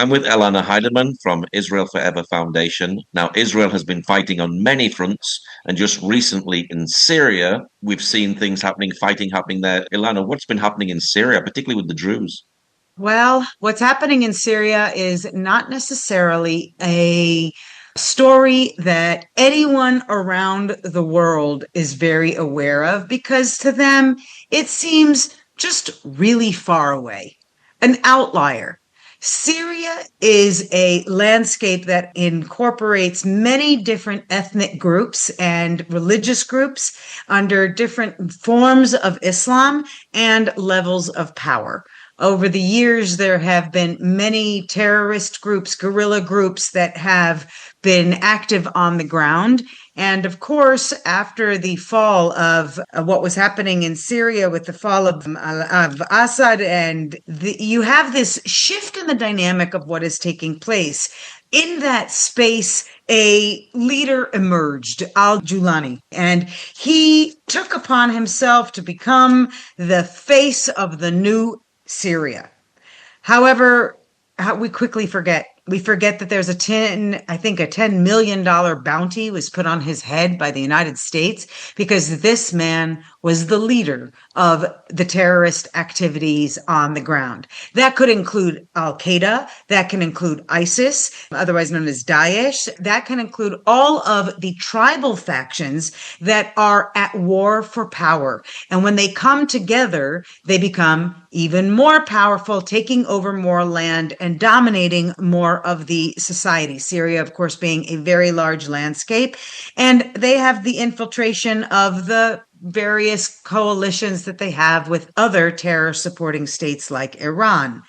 I'm with Elana Heideman from Israel Forever Foundation. Now, Israel has been fighting on many fronts, and just recently in Syria, we've seen things happening, fighting happening there. Elana, what's been happening in Syria, particularly with the Druze? Well, what's happening in Syria is not necessarily a story that anyone around the world is very aware of because to them it seems just really far away, an outlier. Syria is a landscape that incorporates many different ethnic groups and religious groups under different forms of Islam and levels of power. Over the years, there have been many terrorist groups, guerrilla groups that have been active on the ground. And of course, after the fall of what was happening in Syria with the fall of Assad, you have this shift in the dynamic of what is taking place. In that space, a leader emerged, al-Julani, and he took upon himself to become the face of the new Syria. However, we quickly forget. We forget that there's a $10 million bounty was put on his head by the United States because this man was the leader of the terrorist activities on the ground. That could include Al-Qaeda, that can include ISIS, otherwise known as Daesh, that can include all of the tribal factions that are at war for power. And when they come together, they become even more powerful, taking over more land and dominating more of the society. Syria, of course, being a very large landscape. And they have the infiltration of the various coalitions that they have with other terror supporting states like Iran.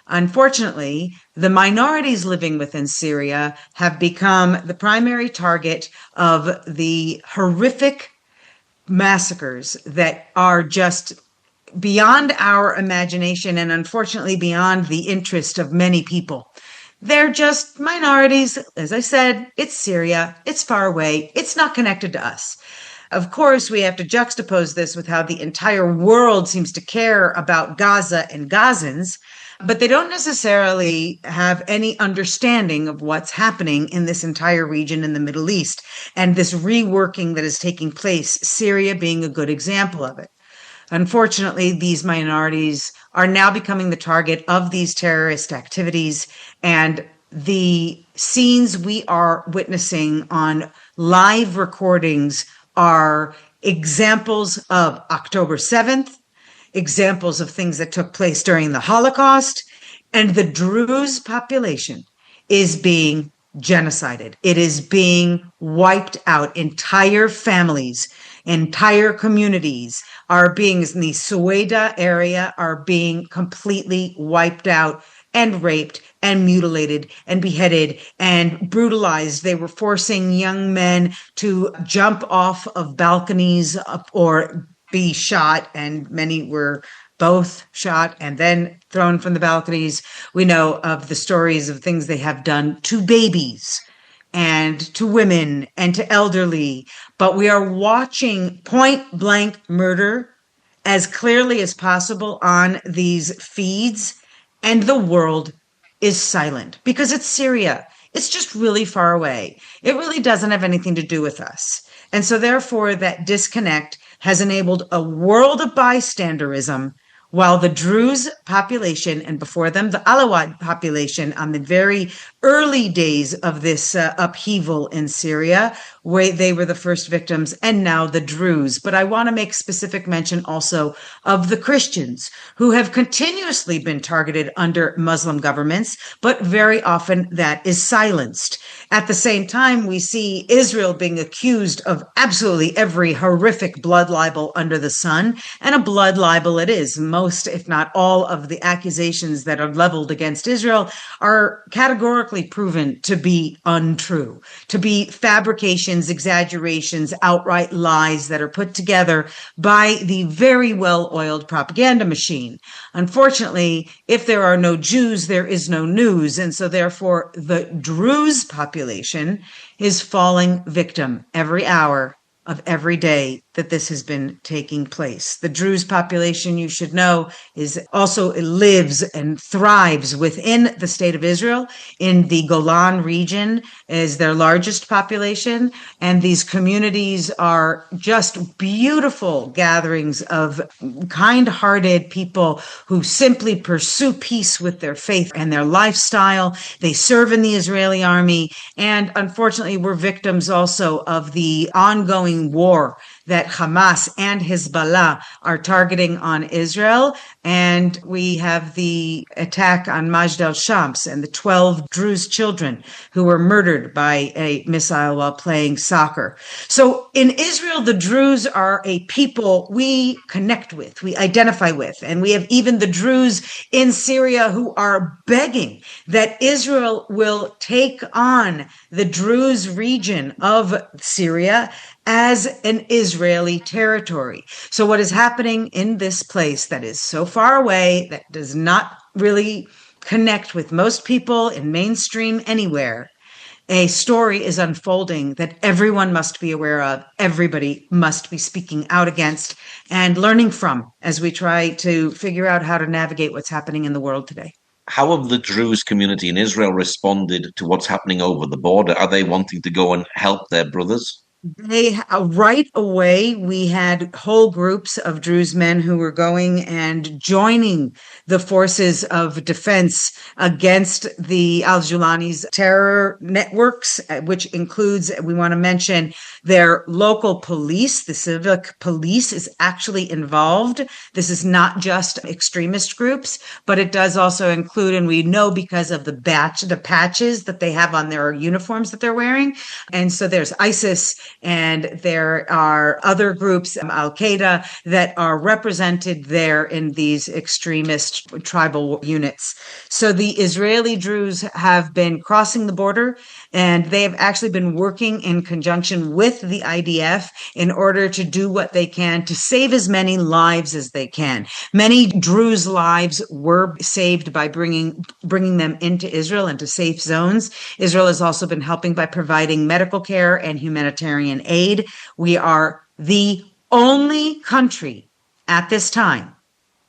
Unfortunately, the minorities living within Syria have become the primary target of the horrific massacres that are just beyond our imagination and unfortunately beyond the interest of many people. They're just minorities. As I said, it's Syria. It's far away. It's not connected to us. Of course, we have to juxtapose this with how the entire world seems to care about Gaza and Gazans, but they don't necessarily have any understanding of what's happening in this entire region in the Middle East and this reworking that is taking place, Syria being a good example of it. Unfortunately, these minorities are now becoming the target of these terrorist activities, and the scenes we are witnessing on live recordings are examples of October 7th, examples of things that took place during the Holocaust, and the Druze population is being genocided. It is being wiped out. Entire families, entire communities are being, in the Sueda area, are being completely wiped out and raped and mutilated and beheaded and brutalized. They were forcing young men to jump off of balconies or be shot, and many were both shot and then thrown from the balconies. We know of the stories of things they have done to babies and to women and to elderly, but we are watching point blank murder as clearly as possible on these feeds, and the world is silent because it's Syria. It's just really far away. It really doesn't have anything to do with us. And so therefore that disconnect has enabled a world of bystanderism, while the Druze population, and before them the Alawite population, on the very early days of this upheaval in Syria, where they were the first victims, and now the Druze. But I want to make specific mention also of the Christians, who have continuously been targeted under Muslim governments, but very often that is silenced. At the same time, we see Israel being accused of absolutely every horrific blood libel under the sun, and a blood libel it is. Most, if not all, of the accusations that are leveled against Israel are categorically proven to be untrue, to be fabrications, exaggerations, outright lies that are put together by the very well-oiled propaganda machine. Unfortunately, if there are no Jews, there is no news, and so therefore the Druze population is falling victim every hour of every day that this has been taking place. The Druze population, you should know, is also lives and thrives within the state of Israel. In the Golan region is their largest population, and these communities are just beautiful gatherings of kind-hearted people who simply pursue peace with their faith and their lifestyle. They serve in the Israeli army, and unfortunately were victims also of the ongoing war that Hamas and Hezbollah are targeting on Israel. And we have the attack on Majd al-Shams and the 12 Druze children who were murdered by a missile while playing soccer. So in Israel, the Druze are a people we connect with, we identify with. And we have even the Druze in Syria who are begging that Israel will take on the Druze region of Syria as an Israeli territory. So what is happening in this place that is so far away, that does not really connect with most people in mainstream anywhere, a story is unfolding that everyone must be aware of, everybody must be speaking out against and learning from as we try to figure out how to navigate what's happening in the world today. How have the Druze community in Israel responded to what's happening over the border? Are they wanting to go and help their brothers? They right away, we had whole groups of Druze men who were going and joining the forces of defense against the al-Julani's terror networks, which includes, we want to mention, their local police. The civic police is actually involved. This is not just extremist groups, but it does also include, and we know because of the patches that they have on their uniforms that they're wearing. And so there's ISIS, and there are other groups, Al-Qaeda, that are represented there in these extremist tribal units. So the Israeli Druze have been crossing the border, and they have actually been working in conjunction with the IDF in order to do what they can to save as many lives as they can. Many Druze lives were saved by bringing them into Israel, into safe zones. Israel has also been helping by providing medical care and humanitarian aid. We are the only country at this time.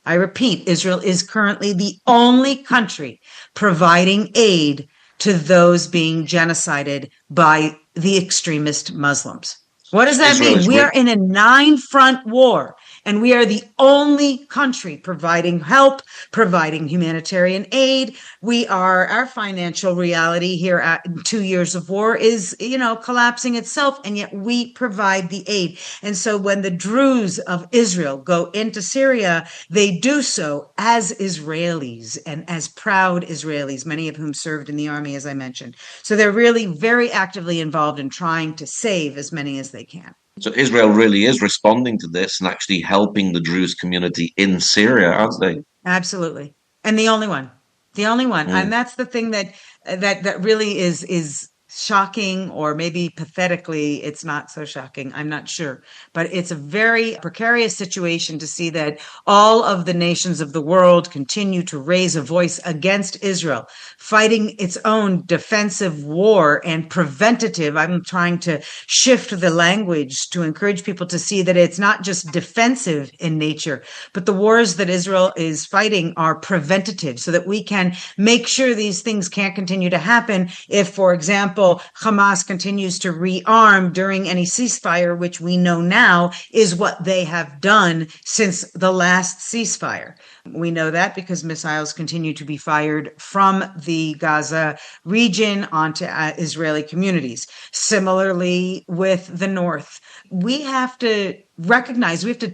I repeat, Israel is currently the only country providing aid to those being genocided by the extremist Muslims. What does that mean? We are in a 9-front war, and we are the only country providing help, providing humanitarian aid. Our financial reality here at 2 years of war is, collapsing itself, and yet we provide the aid. And so when the Druze of Israel go into Syria, they do so as Israelis and as proud Israelis, many of whom served in the army, as I mentioned. So they're really very actively involved in trying to save as many as they can. So Israel really is responding to this and actually helping the Druze community in Syria, aren't they? Absolutely. And the only one. And that's the thing that really is shocking, or maybe pathetically, it's not so shocking. I'm not sure. But it's a very precarious situation to see that all of the nations of the world continue to raise a voice against Israel, fighting its own defensive war and preventative. I'm trying to shift the language to encourage people to see that it's not just defensive in nature, but the wars that Israel is fighting are preventative, so that we can make sure these things can't continue to happen if, for example, Hamas continues to rearm during any ceasefire, which we know now is what they have done since the last ceasefire. We know that because missiles continue to be fired from the Gaza region onto Israeli communities. Similarly, with the North, we have to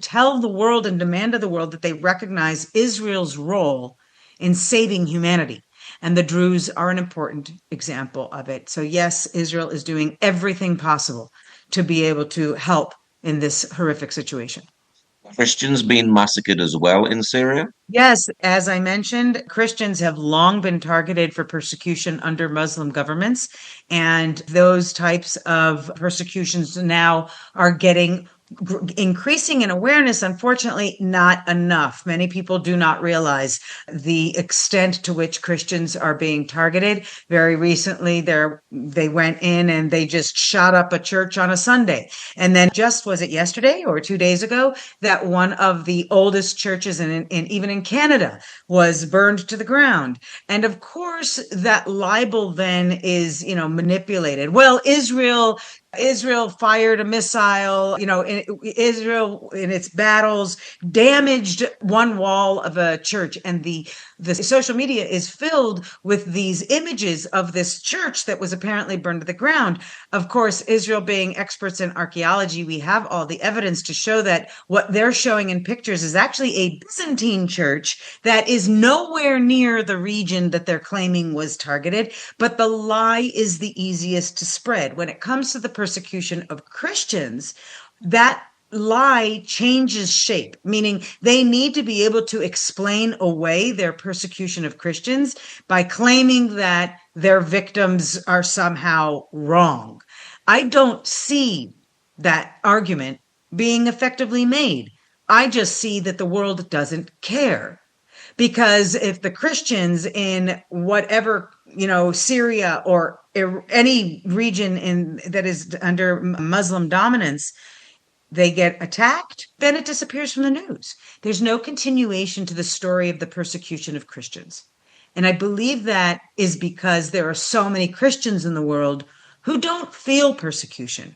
tell the world and demand of the world that they recognize Israel's role in saving humanity. And the Druze are an important example of it. So yes, Israel is doing everything possible to be able to help in this horrific situation. Christians being massacred as well in Syria? Yes, as I mentioned, Christians have long been targeted for persecution under Muslim governments, and those types of persecutions now are getting increasing in awareness, unfortunately, not enough. Many people do not realize the extent to which Christians are being targeted. Very recently, they went in and they just shot up a church on a Sunday. And then just, was it yesterday or 2 days ago, that one of the oldest churches even in Canada was burned to the ground. And of course, that libel then is, manipulated. Well, Israel fired a missile, Israel in its battles damaged one wall of a church, and the social media is filled with these images of this church that was apparently burned to the ground. Of course, Israel being experts in archaeology, we have all the evidence to show that what they're showing in pictures is actually a Byzantine church that is nowhere near the region that they're claiming was targeted. But the lie is the easiest to spread. When it comes to the persecution of Christians, that lie changes shape, meaning they need to be able to explain away their persecution of Christians by claiming that their victims are somehow wrong. I don't see that argument being effectively made. I just see that the world doesn't care. Because if the Christians in whatever, Syria or any region that is under Muslim dominance, they get attacked, then it disappears from the news. There's no continuation to the story of the persecution of Christians. And I believe that is because there are so many Christians in the world who don't feel persecution.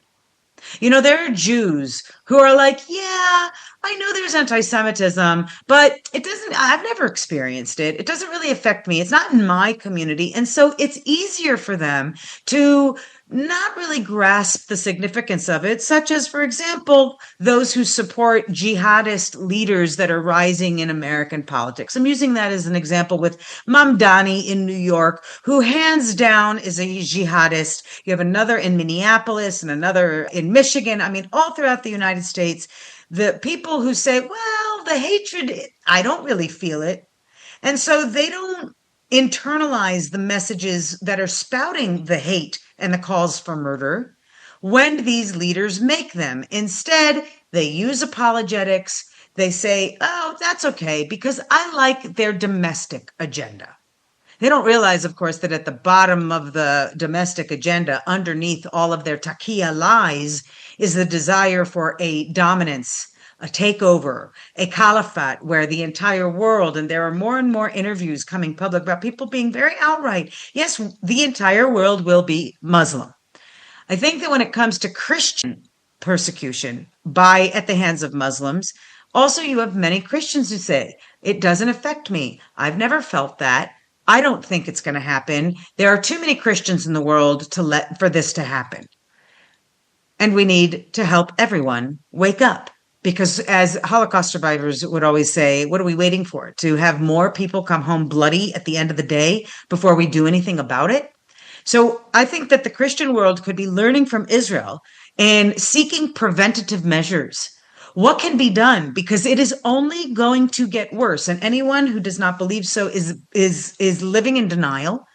There are Jews who are like, yeah, I know there's anti-Semitism, but I've never experienced it. It doesn't really affect me. It's not in my community. And so it's easier for them to not really grasp the significance of it, such as, for example, those who support jihadist leaders that are rising in American politics. I'm using that as an example with Mamdani in New York, who hands down is a jihadist. You have another in Minneapolis and another in Michigan. I mean, all throughout the United States, the people who say, well, the hatred, I don't really feel it. And so they don't internalize the messages that are spouting the hate and the calls for murder when these leaders make them. Instead, they use apologetics. They say, oh, that's okay, because I like their domestic agenda. They don't realize, of course, that at the bottom of the domestic agenda, underneath all of their taqiyya lies, is the desire for a dominance, a takeover, a caliphate where the entire world, and there are more and more interviews coming public about people being very outright, yes, the entire world will be Muslim. I think that when it comes to Christian persecution at the hands of Muslims, also you have many Christians who say, it doesn't affect me. I've never felt that. I don't think it's going to happen. There are too many Christians in the world for this to happen. And we need to help everyone wake up. Because as Holocaust survivors would always say, what are we waiting for? To have more people come home bloody at the end of the day before we do anything about it? So I think that the Christian world could be learning from Israel and seeking preventative measures. What can be done? Because it is only going to get worse. And anyone who does not believe so is living in denial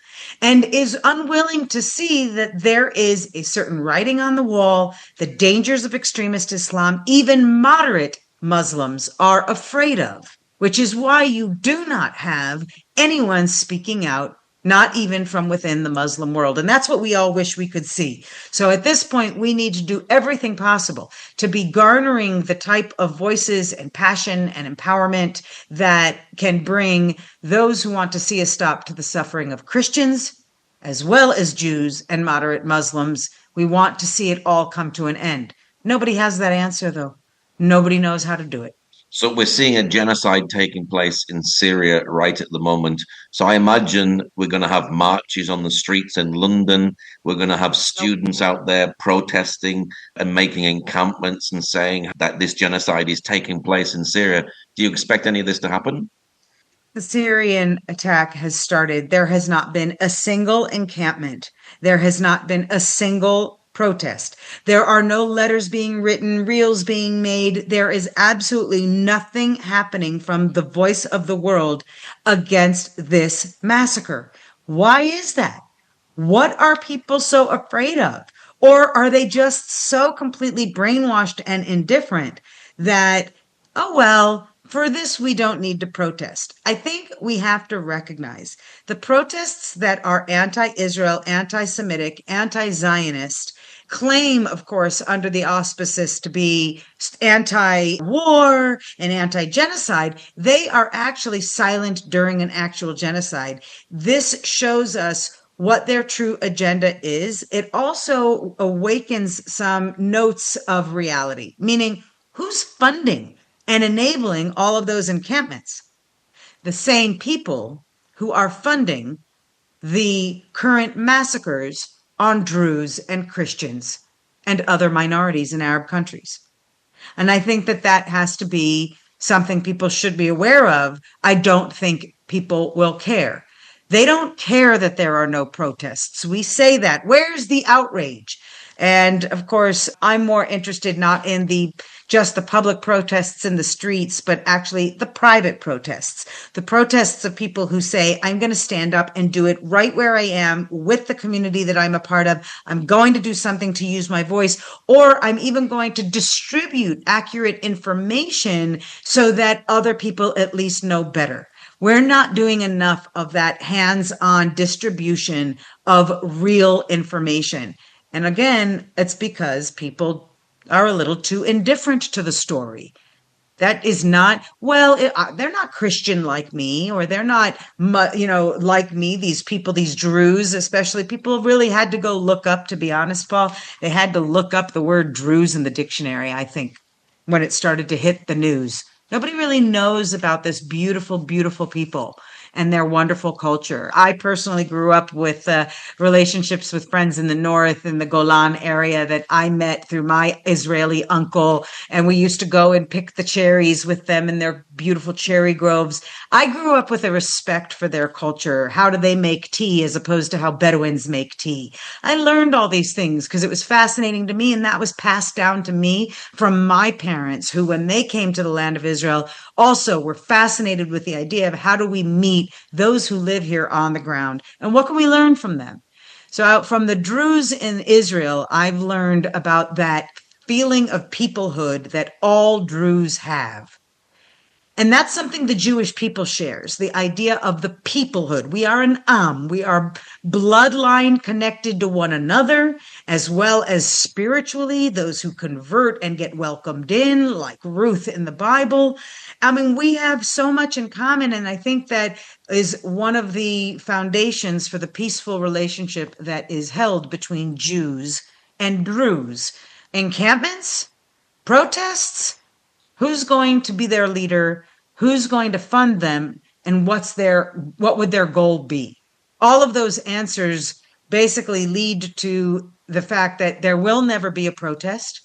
and is unwilling to see that there is a certain writing on the wall, the dangers of extremist Islam, even moderate Muslims are afraid of, which is why you do not have anyone speaking out, not even from within the Muslim world. And that's what we all wish we could see. So at this point, we need to do everything possible to be garnering the type of voices and passion and empowerment that can bring those who want to see a stop to the suffering of Christians, as well as Jews and moderate Muslims. We want to see it all come to an end. Nobody has that answer, though. Nobody knows how to do it. So we're seeing a genocide taking place in Syria right at the moment. So I imagine we're going to have marches on the streets in London. We're going to have students out there protesting and making encampments and saying that this genocide is taking place in Syria. Do you expect any of this to happen? The Syrian attack has started. There has not been a single encampment. There has not been a single protest. There are no letters being written, reels being made. There is absolutely nothing happening from the voice of the world against this massacre. Why is that? What are people so afraid of? Or are they just so completely brainwashed and indifferent that, oh, well, for this, we don't need to protest? I think we have to recognize the protests that are anti-Israel, anti-Semitic, anti-Zionist claim, of course, under the auspices to be anti-war and anti-genocide. They are actually silent during an actual genocide. This shows us what their true agenda is. It also awakens some notes of reality, meaning who's funding and enabling all of those encampments? The same people who are funding the current massacres on Druze and Christians and other minorities in Arab countries. And I think that that has to be something people should be aware of. I don't think people will care. They don't care that there are no protests. We say that. Where's the outrage? And of course, I'm more interested not in just the public protests in the streets, but actually the private protests, the protests of people who say, I'm going to stand up and do it right where I am with the community that I'm a part of. I'm going to do something to use my voice, or I'm even going to distribute accurate information so that other people at least know better. We're not doing enough of that hands-on distribution of real information. And again, it's because people are a little too indifferent to the story. That is not, well, they're not Christian like me, or they're not, like me, these people, these Druze, especially. People really had to go look up, to be honest, Paul. They had to look up the word Druze in the dictionary, I think, when it started to hit the news. Nobody really knows about this beautiful, beautiful people and their wonderful culture. I personally grew up with relationships with friends in the north, in the Golan area, that I met through my Israeli uncle. And we used to go and pick the cherries with them in their beautiful cherry groves. I grew up with a respect for their culture. How do they make tea as opposed to how Bedouins make tea? I learned all these things because it was fascinating to me. And that was passed down to me from my parents, who, when they came to the land of Israel, also were fascinated with the idea of how do we meet those who live here on the ground, and what can we learn from them? So from the Druze in Israel, I've learned about that feeling of peoplehood that all Druze have. And that's something the Jewish people shares, the idea of the peoplehood. We are an we are bloodline connected to one another, as well as spiritually, those who convert and get welcomed in, like Ruth in the Bible. I mean, we have so much in common, and I think that is one of the foundations for the peaceful relationship that is held between Jews and Druze. Encampments? Protests? Who's going to be their leader? Who's going to fund them? And what would their goal be? All of those answers basically lead to the fact that there will never be a protest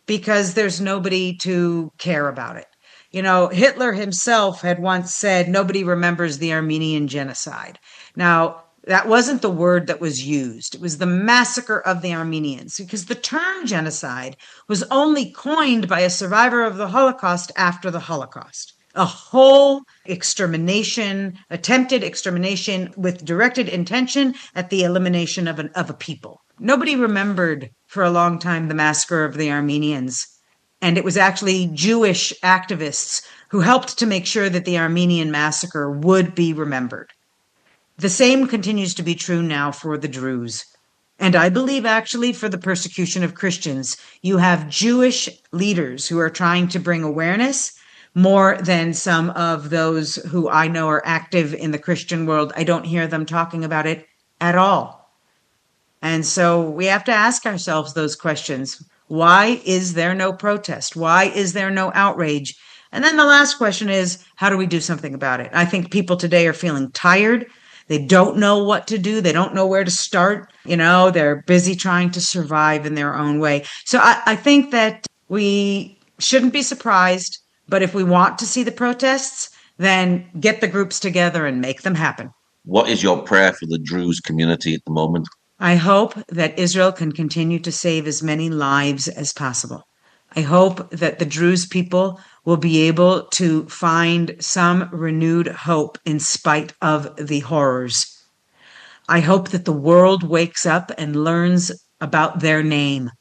because there's nobody to care about it. You know, Hitler himself had once said, nobody remembers the Armenian genocide. Now, that wasn't the word that was used. It was the massacre of the Armenians, because the term genocide was only coined by a survivor of the Holocaust after the Holocaust. A whole extermination, attempted extermination with directed intention at the elimination of a people. Nobody remembered for a long time the massacre of the Armenians. And it was actually Jewish activists who helped to make sure that the Armenian massacre would be remembered. The same continues to be true now for the Druze. And I believe actually for the persecution of Christians, you have Jewish leaders who are trying to bring awareness more than some of those who I know are active in the Christian world. I don't hear them talking about it at all. And so we have to ask ourselves those questions. Why is there no protest? Why is there no outrage? And then the last question is, how do we do something about it? I think people today are feeling tired. They don't know what to do. They don't know where to start. You know, they're busy trying to survive in their own way. So I think that we shouldn't be surprised. But if we want to see the protests, then get the groups together and make them happen. What is your prayer for the Druze community at the moment? I hope that Israel can continue to save as many lives as possible. I hope that the Druze people will be able to find some renewed hope in spite of the horrors. I hope that the world wakes up and learns about their name,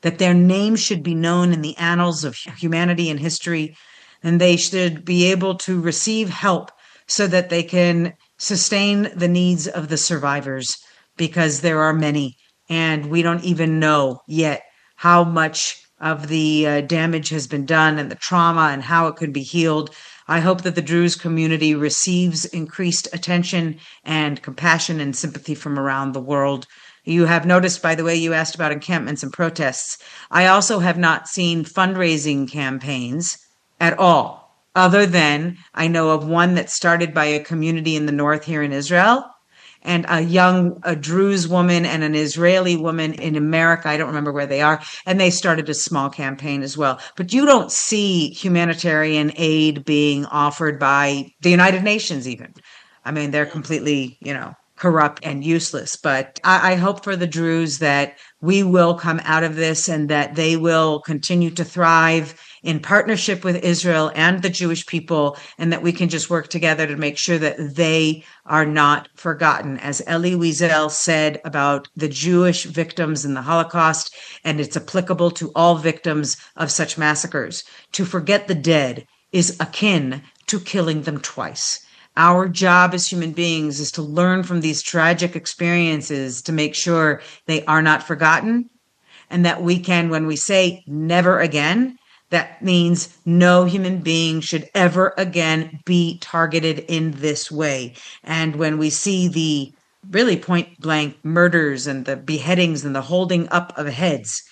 that their name should be known in the annals of humanity and history, and they should be able to receive help so that they can sustain the needs of the survivors, because there are many, and we don't even know yet how much of the damage has been done and the trauma and how it could be healed. I hope that the Druze community receives increased attention and compassion and sympathy from around the world. You have noticed, by the way, you asked about encampments and protests. I also have not seen fundraising campaigns at all, other than I know of one that started by a community in the north here in Israel, and a Druze woman and an Israeli woman in America. I don't remember where they are. And they started a small campaign as well. But you don't see humanitarian aid being offered by the United Nations even. I mean, they're completely, corrupt and useless. But I hope for the Druze that we will come out of this and that they will continue to thrive in partnership with Israel and the Jewish people, and that we can just work together to make sure that they are not forgotten. As Elie Wiesel said about the Jewish victims in the Holocaust, and it's applicable to all victims of such massacres, to forget the dead is akin to killing them twice. Our job as human beings is to learn from these tragic experiences to make sure they are not forgotten, and that we can, when we say never again, that means no human being should ever again be targeted in this way. And when we see the really point blank murders and the beheadings and the holding up of heads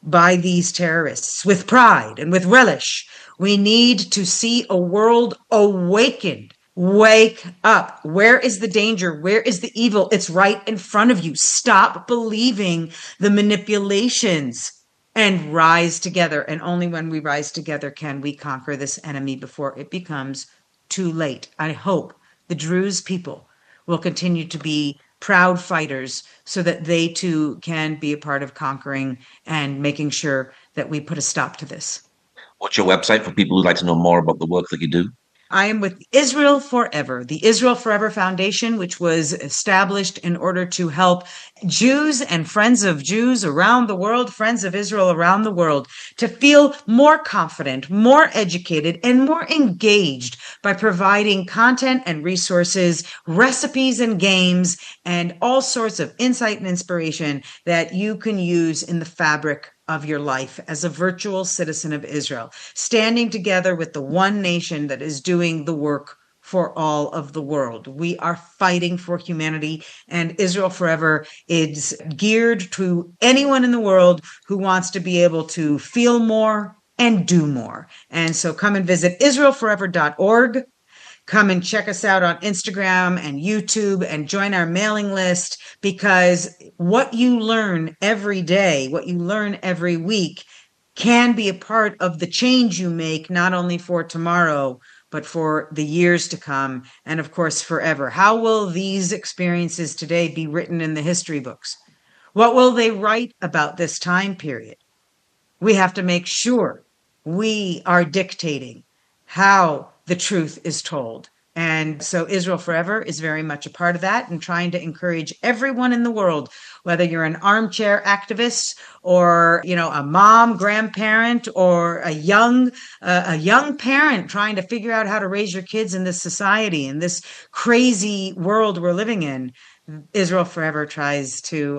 by these terrorists with pride and with relish, we need to see a world awakened. Wake up. Where is the danger? Where is the evil? It's right in front of you. Stop believing the manipulations and rise together. And only when we rise together can we conquer this enemy before it becomes too late. I hope the Druze people will continue to be proud fighters so that they too can be a part of conquering and making sure that we put a stop to this. What's your website for people who'd like to know more about the work that you do? I am with Israel Forever, the Israel Forever Foundation, which was established in order to help Jews and friends of Jews around the world, friends of Israel around the world, to feel more confident, more educated, and more engaged by providing content and resources, recipes and games, and all sorts of insight and inspiration that you can use in the fabric of your life as a virtual citizen of Israel, standing together with the one nation that is doing the work for all of the world. We are fighting for humanity, and Israel Forever is geared to anyone in the world who wants to be able to feel more and do more. And so come and visit israelforever.org. Come and check us out on Instagram and YouTube and join our mailing list, because what you learn every day, what you learn every week can be a part of the change you make, not only for tomorrow, but for the years to come, and of course, forever. How will these experiences today be written in the history books? What will they write about this time period? We have to make sure we are dictating how the truth is told. And so Israel Forever is very much a part of that, and trying to encourage everyone in the world, whether you're an armchair activist or, a mom, grandparent, or a young parent trying to figure out how to raise your kids in this society, in this crazy world we're living in. Israel Forever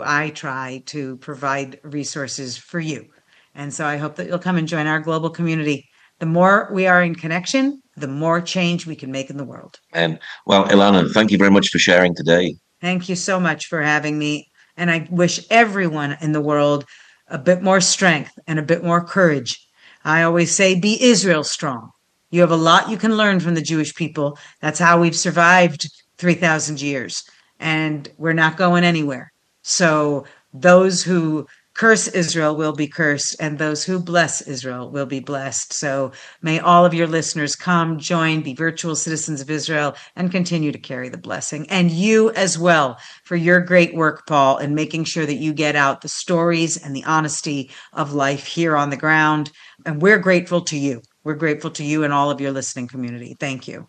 I try to provide resources for you. And so I hope that you'll come and join our global community. The more we are in connection, the more change we can make in the world. And well, Elana, thank you very much for sharing today. Thank you so much for having me. And I wish everyone in the world a bit more strength and a bit more courage. I always say, be Israel strong. You have a lot you can learn from the Jewish people. That's how we've survived 3,000 years. And we're not going anywhere. So those who curse Israel will be cursed, and those who bless Israel will be blessed. So may all of your listeners come, join, be virtual citizens of Israel, and continue to carry the blessing. And you as well, for your great work, Paul, in making sure that you get out the stories and the honesty of life here on the ground. And we're grateful to you. We're grateful to you and all of your listening community. Thank you.